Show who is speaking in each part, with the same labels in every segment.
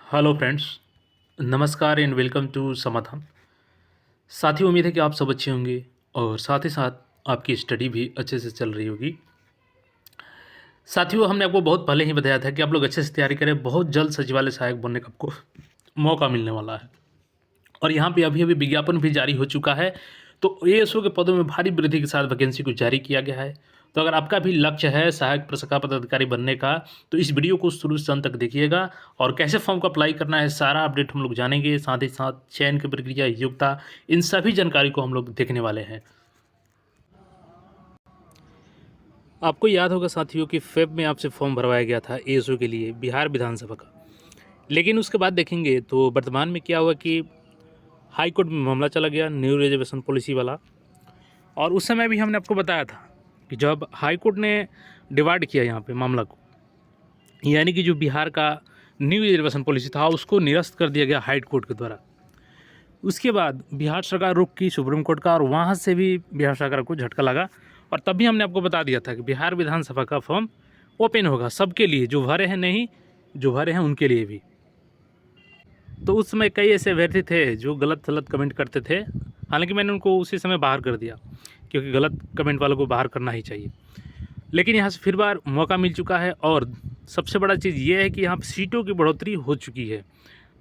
Speaker 1: Hello friends, नमस्कार and welcome to समाधान। साथियों, उम्मीद है कि आप सब अच्छे होंगे और साथ ही साथ आपकी स्टडी भी अच्छे से चल रही होगी। साथियों, हमने आपको बहुत पहले ही बताया था कि आप लोग अच्छे से तैयारी करें, बहुत जल्द सचिवालय सहायक बनने का आपको मौका मिलने वाला है। और यहाँ पे अभी-अभी विज्ञापन भी जारी हो चुका है, तो एएसओ के पदों में भारी वृद्धि के साथ वैकेंसी को जारी किया गया है। तो अगर आपका भी लक्ष्य है सहायक प्रशिक्षण पदाधिकारी बनने का, तो इस वीडियो को शुरू से अंत तक देखिएगा और कैसे फॉर्म को अप्लाई करना है, सारा अपडेट हम लोग जानेंगे। साथ ही साथ चयन की प्रक्रिया, योग्यता, इन सभी जानकारी को हम लोग देखने वाले हैं। आपको याद होगा साथियों कि फेब में आपसे फॉर्म भरवाया गया था एएसओ के लिए बिहार विधानसभा का, लेकिन उसके बाद देखेंगे तो वर्तमान में क्या हुआ कि हाई कोर्ट में मामला चला गया न्यू रिजर्वेशन पॉलिसी वाला। और उस समय भी हमने आपको बताया था कि जब हाई कोर्ट ने डिवाइड किया यहाँ पे मामला को, यानी कि जो बिहार का न्यू रिजर्वेशन पॉलिसी था उसको निरस्त कर दिया गया हाई कोर्ट के द्वारा। उसके बाद बिहार सरकार रुख की सुप्रीम कोर्ट का और वहाँ से भी बिहार सरकार को झटका लगा। और तभी हमने आपको बता दिया था कि बिहार विधानसभा का फॉर्म ओपन होगा सबके लिए, जो भरे हैं नहीं, जो भरे हैं उनके लिए भी। तो उस समय कई ऐसे अभ्यर्थी थे जो गलत गलत कमेंट करते थे, हालांकि मैंने उनको उसी समय बाहर कर दिया, क्योंकि गलत कमेंट वालों को बाहर करना ही चाहिए। लेकिन यहाँ से फिर बार मौका मिल चुका है और सबसे बड़ा चीज़ ये है कि यहाँ पर सीटों की बढ़ोतरी हो चुकी है।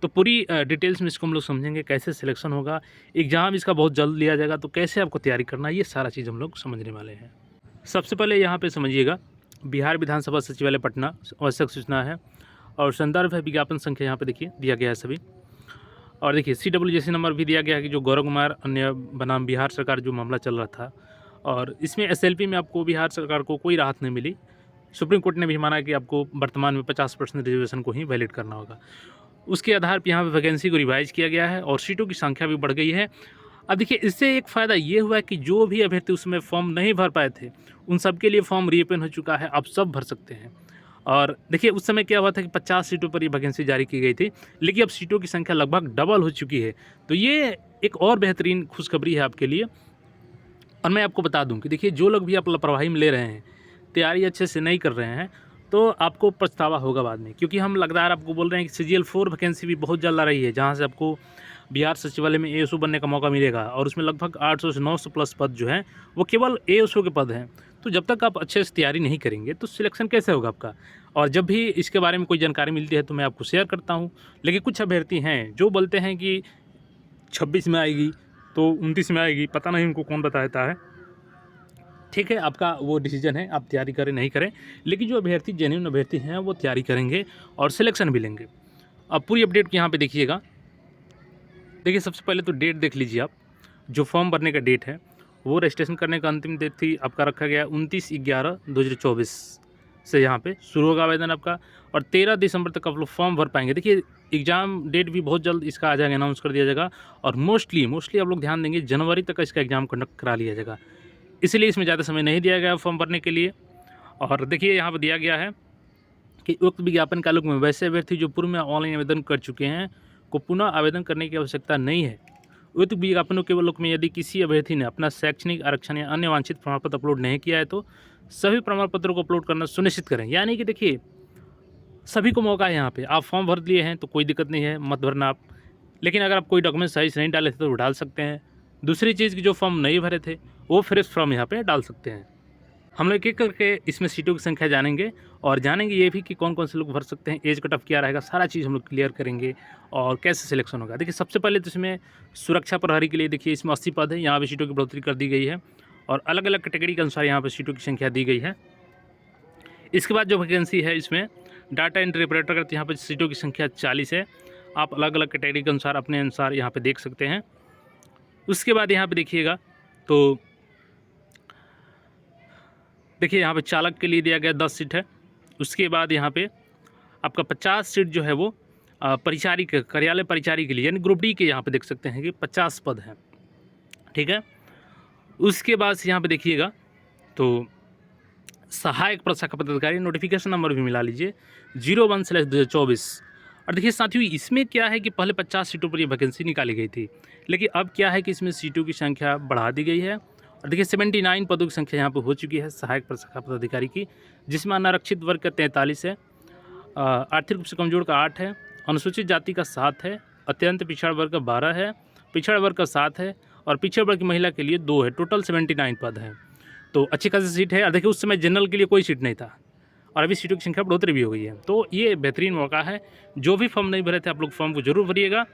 Speaker 1: तो पूरी डिटेल्स में इसको हम लोग समझेंगे, कैसे सिलेक्शन होगा, एग्ज़ाम इसका बहुत जल्द लिया जाएगा, तो कैसे आपको तैयारी करना है, ये सारा चीज़ हम लोग समझने वाले हैं। सबसे पहले यहाँ पे समझिएगा, बिहार विधानसभा सचिवालय पटना आवश्यक सूचना है और संदर्भ है विज्ञापन संख्या, यहाँ पे देखिए दिया गया है सभी। और देखिए CWJC नंबर भी दिया गया है कि जो गौरव कुमार अन्य बनाम बिहार सरकार जो मामला चल रहा था, और इसमें SLP में आपको बिहार सरकार को कोई राहत नहीं मिली। सुप्रीम कोर्ट ने भी माना कि आपको वर्तमान में 50% रिजर्वेशन को ही वैलिड करना होगा। उसके आधार पर यहाँ पर वैकेंसी को रिवाइज किया गया है और सीटों की संख्या भी बढ़ गई है। अब देखिए, इससे एक फ़ायदा ये हुआ है कि जो भी अभ्यर्थी उसमें फॉर्म नहीं भर पाए थे, उन सब के लिए फॉर्म रीओपन हो चुका है, अब सब भर सकते हैं। और देखिए, उस समय क्या हुआ था कि 50 सीटों पर ये वैकेंसी जारी की गई थी, लेकिन अब सीटों की संख्या लगभग डबल हो चुकी है। तो ये एक और बेहतरीन खुशखबरी है आपके लिए। और मैं आपको बता दूं कि देखिए, जो लोग भी आप लापरवाही में ले रहे हैं, तैयारी अच्छे से नहीं कर रहे हैं, तो आपको पछतावा होगा बाद में, क्योंकि हम लगातार आपको बोल रहे हैं कि CGL 4 वैकेंसी भी बहुत जल्द आ रही है, जहाँ से आपको बिहार सचिवालय में एएसओ बनने का मौका मिलेगा। और उसमें लगभग 800 से 900 प्लस पद जो हैं वो केवल एएसओ के पद हैं। तो जब तक आप अच्छे से तैयारी नहीं करेंगे तो सिलेक्शन कैसे होगा आपका। और जब भी इसके बारे में कोई जानकारी मिलती है तो मैं आपको शेयर करता हूँ। लेकिन कुछ अभ्यर्थी हैं जो बोलते हैं कि 26 में आएगी तो 29 में आएगी, पता नहीं उनको कौन बताता है। ठीक है, आपका वो डिसीजन है, आप तैयारी करें नहीं करें, लेकिन जो अभ्यर्थी जेन्युइन अभ्यर्थी हैं वो तैयारी करेंगे और सिलेक्शन भी लेंगे। अब पूरी अपडेट यहाँ पे देखिएगा। देखिए, सबसे पहले तो डेट देख लीजिए आप। जो फॉर्म भरने का डेट है वो रजिस्ट्रेशन करने का अंतिम डेट थी आपका रखा गया 29/11/2024 से यहाँ पे शुरू होगा आवेदन आपका, और 13 दिसंबर तक आप लोग फॉर्म भर पाएंगे। देखिए, एग्ज़ाम डेट भी बहुत जल्द इसका आ जाएगा, अनाउंस कर दिया जाएगा। और मोस्टली आप लोग ध्यान देंगे, जनवरी तक इसका एग्ज़ाम कंडक्ट करा लिया जाएगा, इसलिए इसमें ज़्यादा समय नहीं दिया गया फॉर्म भरने के लिए। और देखिए, यहाँ पर दिया गया है कि उक्त विज्ञापन काल में वैसे अभ्यर्थी जो पूर्व में ऑनलाइन आवेदन कर चुके हैं को पुनः आवेदन करने की आवश्यकता नहीं है। उक्त विज्ञापनों के लोक में यदि किसी अभ्यर्थी ने अपना शैक्षणिक आरक्षण या अन्य वांछित प्रमाण पत्र अपलोड नहीं किया है तो सभी प्रमाण पत्रों को अपलोड करना सुनिश्चित करें। यानी कि देखिए, सभी को मौका है यहाँ पे। आप फॉर्म भर लिए हैं तो कोई दिक्कत नहीं है, मत भरना आप। लेकिन अगर आप कोई डॉक्यूमेंट सही से नहीं डाले थे तो वो डाल सकते हैं। दूसरी चीज़ की जो फॉर्म नहीं भरे थे वो फ्रेश फॉर्म यहाँ पे डाल सकते हैं। हम लोग एक करके इसमें सीटों की संख्या जानेंगे और जानेंगे ये भी कि कौन कौन से लोग भर सकते हैं, एज कट ऑफ क्या रहेगा, सारा चीज़ हम लोग क्लियर करेंगे और कैसे सिलेक्शन होगा। देखिए, सबसे पहले तो इसमें सुरक्षा प्रहरी के लिए देखिए इसमें 80 पद है, यहाँ पे सीटों की बढ़ोतरी कर दी गई है और अलग अलग कैटेगरी के अनुसार यहाँ पर सीटों की संख्या दी गई है। इसके बाद जो वैकेंसी है इसमें डाटा एंट्री ऑपरेटर का, यहाँ पर सीटों की संख्या 40 है। आप अलग अलग कैटेगरी के अनुसार अपने अनुसार यहाँ पर देख सकते हैं। उसके बाद यहाँ पर देखिएगा तो देखिए, यहाँ पे चालक के लिए दिया गया 10 सीट है। उसके बाद यहाँ पे आपका 50 सीट जो है वो परिचारी के, कार्यालय परिचारी के लिए, यानी ग्रुप डी के यहाँ पे देख सकते हैं कि 50 पद हैं। ठीक है, उसके बाद यहाँ पे देखिएगा तो सहायक प्रशाखा पदाधिकारी नोटिफिकेशन नंबर भी मिला लीजिए 01/2024। और देखिए साथियों, इसमें क्या है कि पहले 50 सीटों पर ये वैकेंसी निकाली गई थी, लेकिन अब क्या है कि इसमें सीटों की संख्या बढ़ा दी गई है। और देखिए, 79 पदों की संख्या यहाँ पर हो चुकी है सहायक प्रशाखा पदाधिकारी की, जिसमें अनारक्षित वर्ग का 43 है, आर्थिक रूप से कमजोर का 8 है अनुसूचित जाति का 7 है, अत्यंत पिछड़ा वर्ग का 12 है, पिछड़ा वर्ग का 7 है और पिछड़ा वर्ग की महिला के लिए 2 है। टोटल 79 पद हैं। तो अच्छी खासी सीट है। और देखिए उस समय जनरल के लिए कोई सीट नहीं था और अभी सीटों की संख्या बढ़ोतरी भी हो गई है। तो ये बेहतरीन मौका है। जो भी फॉर्म नहीं भरे थे आप लोग फॉर्म को जरूर भरिएगा।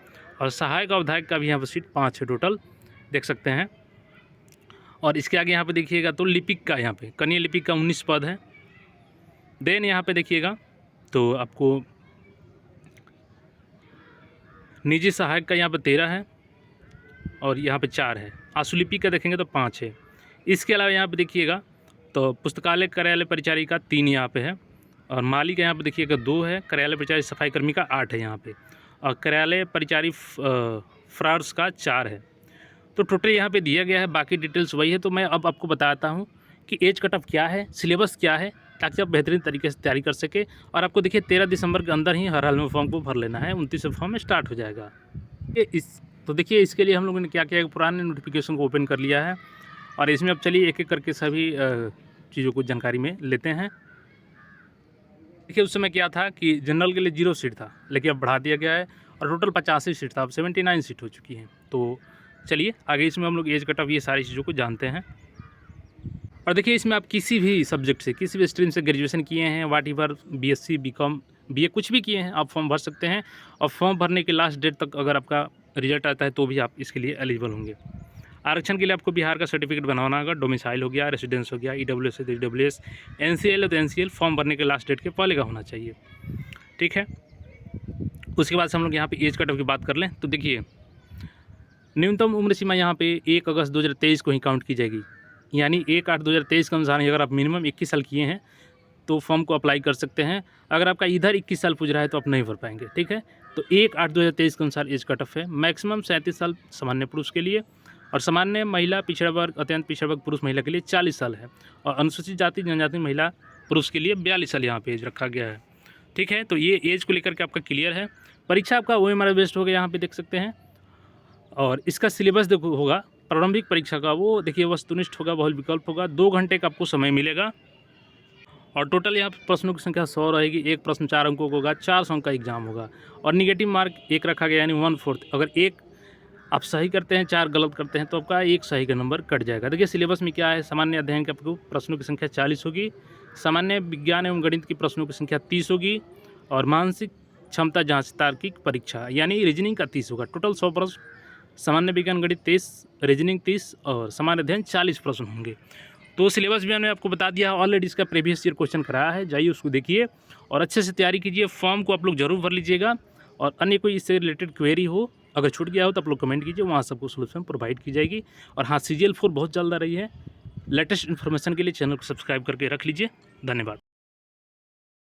Speaker 1: और सहायक और विधायक का भी यहाँ पर सीट 5 है टोटल, देख सकते हैं। और इसके आगे यहाँ पे देखिएगा तो लिपिक का, यहाँ पे कनीय लिपिक का 19 पद है। देन यहाँ पे देखिएगा तो आपको निजी सहायक का यहाँ पे 13 है और यहाँ पे 4 है। आशुलिपिक का देखेंगे तो 5 है। इसके अलावा यहाँ पे देखिएगा तो पुस्तकालय कार्यालय परिचारी का 3 यहाँ पे है और माली का यहाँ पे देखिएगा 2 है। कार्यालय परिचारी सफाई कर्मी का 8 है यहाँ पे और कार्यालय परिचारी फ्रार्स का 4 है। तो टोटल यहाँ पे दिया गया है, बाकी डिटेल्स वही है। तो मैं अब आपको बताता हूँ कि एज कट ऑफ क्या है, सिलेबस क्या है, ताकि आप बेहतरीन तरीके से तैयारी कर सके। और आपको देखिए 13 दिसंबर के अंदर ही हर हाल में फॉर्म को भर लेना है। 29 से फॉर्म स्टार्ट हो जाएगा। तो देखिए इसके लिए हम लोगों ने क्या किया, पुराने नोटिफिकेशन को ओपन कर लिया है और इसमें अब चलिए एक एक करके सभी चीज़ों को जानकारी में लेते हैं। देखिए उस समय क्या था कि जनरल के लिए 0 सीट था, लेकिन अब बढ़ा दिया गया है और टोटल 85 सीट था, अब 79 सीट हो चुकी हैं। तो चलिए आगे इसमें हम लोग एज कट ऑफ ये सारी चीज़ों को जानते हैं। और देखिए इसमें आप किसी भी सब्जेक्ट से, किसी भी स्ट्रीम से ग्रेजुएशन किए हैं, वाट एवर BSc BCom BA कुछ भी किए हैं, आप फॉर्म भर सकते हैं। और फॉर्म भरने के लास्ट डेट तक अगर आपका रिजल्ट आता है तो भी आप इसके लिए एलिजिबल होंगे। आरक्षण के लिए आपको बिहार का सर्टिफिकेट बनवाना होगा। डोमिसाइल हो गया, रेसिडेंस हो गया, EWS है तो EWS, NCL है तो NCL फॉर्म भरने के लास्ट डेट के पहले का होना चाहिए। ठीक है, उसके बाद से हम लोग यहाँ पे एज कट ऑफ की बात कर लें तो देखिए न्यूनतम उम्र सीमा यहाँ पे 1 अगस्त 2023 को ही काउंट की जाएगी। यानी 1/8/2023 के अनुसार अगर आप मिनिमम 21 साल किए हैं तो फॉर्म को अप्लाई कर सकते हैं। अगर आपका इधर 21 साल पूछ रहा है तो आप नहीं भर पाएंगे। ठीक है, तो 1/8/2023 के अनुसार एज कट ऑफ है। मैक्सिमम 37 साल सामान्य पुरुष के लिए और सामान्य महिला पिछड़ा वर्ग अत्यंत पिछड़ा वर्ग पुरुष महिला के लिए 40 साल है और अनुसूचित जाति जनजाति महिला पुरुष के लिए 42 साल यहाँ पे एज रखा गया है। ठीक है, तो ये एज को लेकर के आपका क्लियर है। परीक्षा आपका OMR बेस्ड होगा, यहाँ पे देख सकते हैं। और इसका सिलेबस देखो होगा प्रारंभिक परीक्षा का, वो देखिए वस्तुनिष्ठ होगा, बहुल विकल्प होगा, 2 घंटे का आपको समय मिलेगा और टोटल यहाँ पर प्रश्नों की संख्या 100 रहेगी। एक प्रश्न 4 अंकों का होगा, 400 अंक का एग्जाम होगा और निगेटिव मार्क 1 रखा गया, यानी 1/4। अगर 1 आप सही करते हैं, 4 गलत करते हैं तो आपका 1 सही का नंबर कट जाएगा। देखिए सिलेबस में क्या है, सामान्य अध्ययन के आपको प्रश्नों की संख्या 40 होगी, सामान्य विज्ञान एवं गणित की प्रश्नों की संख्या 30 होगी और मानसिक क्षमता जाँच तार्किक परीक्षा यानी रीजनिंग का 30 होगा। टोटल 100 प्रश्न, सामान्य विज्ञान गणित 30, रीजनिंग 30 और सामान्य अध्ययन 40 प्रश्न होंगे। तो सिलेबस भी मैंने आपको बता दिया, ऑलरेडी इसका प्रीवियस ईयर क्वेश्चन कराया है, जाइए उसको देखिए और अच्छे से तैयारी कीजिए। फॉर्म को आप लोग जरूर भर लीजिएगा और अन्य कोई इससे रिलेटेड क्वेरी हो, अगर छूट गया हो तो आप लोग कमेंट कीजिए, वहाँ सबको सोल्यूशन प्रोवाइड की जाएगी। और हाँ, CGL 4 बहुत जल्द आ रही है। लेटेस्ट इन्फॉर्मेशन के लिए चैनल को सब्सक्राइब करके रख लीजिए। धन्यवाद।